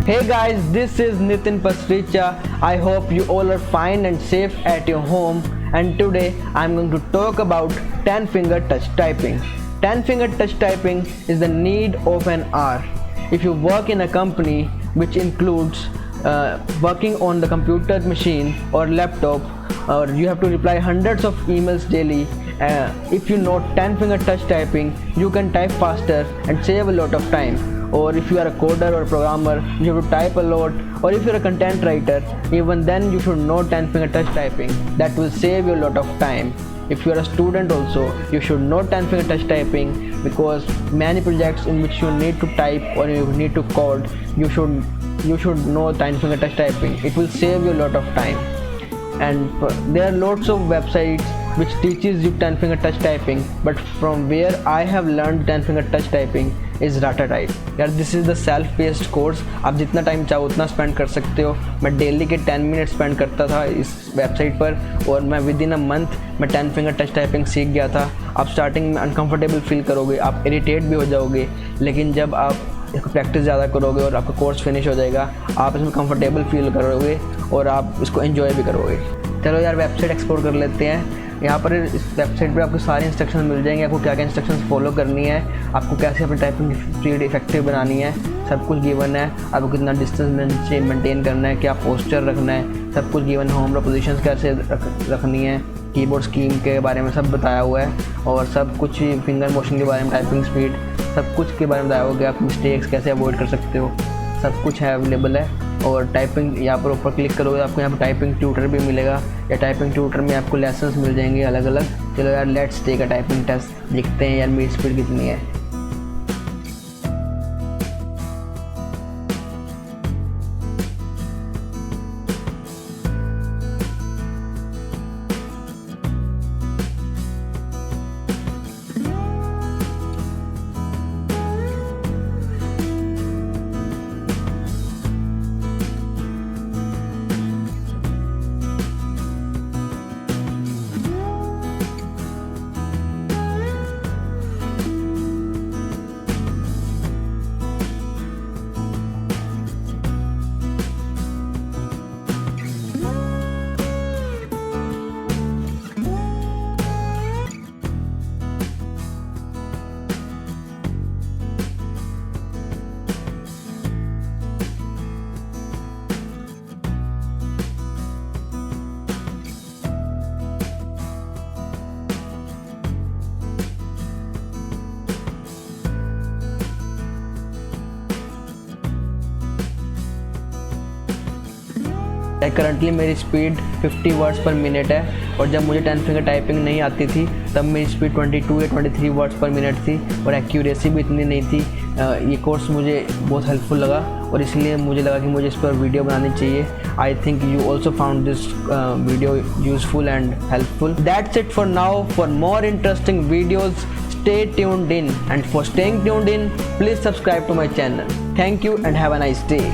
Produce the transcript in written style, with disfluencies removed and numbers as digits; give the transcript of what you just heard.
Hey guys, this is Nitin Pasricha. I hope you all are fine and safe at your home, and today I'm going to talk about 10 finger touch typing. 10 finger touch typing is the need of an hour. If you work in a company which includes working on the computer machine or laptop, or you have to reply hundreds of emails daily, if you know 10 finger touch typing, you can type faster and save a lot of time. Or if you are a coder or a programmer, you have to type a lot. Or if you're a content writer, even then you should know 10 finger touch typing. That will save you a lot of time. If you are a student also, you should know 10 finger touch typing, because many projects in which you need to type or you need to code, you should know 10 finger touch typing. It will save you a lot of time. And there are lots of websites which teaches you 10 finger touch typing, but from where I have learned 10 finger touch typing is Ratatype. यार this is the self based course. आप जितना time चाहो उतना spend कर सकते हो. मैं daily के 10 मिनट स्पेंड करता था इस वेबसाइट पर, और मैं विद इन अ मंथ मैं 10 फिंगर टच टाइपिंग सीख गया था. आप स्टार्टिंग में अनकंफर्टेबल फील करोगे, आप इरिटेट भी हो जाओगे, लेकिन जब आप इसको प्रैक्टिस ज़्यादा करोगे और आपका कोर्स फिनिश हो जाएगा, आप इसमें कंफर्टेबल फील करोगे और आप इसको एंजॉय भी करोगे. चलो यार वेबसाइट एक्सप्लोर कर लेते हैं. यहाँ पर इस वेबसाइट पे आपको सारे इंस्ट्रक्शन मिल जाएंगे. आपको क्या क्या इंस्ट्रक्शंस फॉलो करनी है, आपको कैसे अपनी टाइपिंग स्पीड इफेक्टिव बनानी है, सब कुछ गिवन है. आपको कितना डिस्टेंस मेंटेन करना है, क्या पोस्चर रखना है, सब कुछ गिवन है. होम पोजीशंस कैसे रखनी है, कीबोर्ड स्कीम के बारे में सब बताया हुआ है, और सब कुछ फिंगर मोशन के बारे में, टाइपिंग स्पीड, सब कुछ के बारे में बताया हुआ है. आप मिस्टेक्स कैसे अवॉइड कर सकते हो, सब कुछ है अवेलेबल है. और टाइपिंग यहाँ पर ऊपर क्लिक करोगे आपको यहाँ पर टाइपिंग ट्यूटर भी मिलेगा, या टाइपिंग ट्यूटर में आपको लेसन्स मिल जाएंगे अलग अलग. चलो यार let's take a typing test, देखते हैं यार मेरी स्पीड कितनी है. करंटली मेरी स्पीड 50 वर्ड्स पर मिनट है, और जब मुझे 10 फिंगर टाइपिंग नहीं आती थी तब मेरी स्पीड 22 या 23 वर्ड्स पर मिनट थी, और एक्यूरेसी भी इतनी नहीं थी. ये कोर्स मुझे बहुत हेल्पफुल लगा, और इसलिए मुझे लगा कि मुझे इस पर वीडियो बनानी चाहिए. I think you also found this video useful and helpful. That's it for now. For more interesting videos, stay tuned in, and for staying tuned in, please subscribe to my channel. Thank you and have a nice day.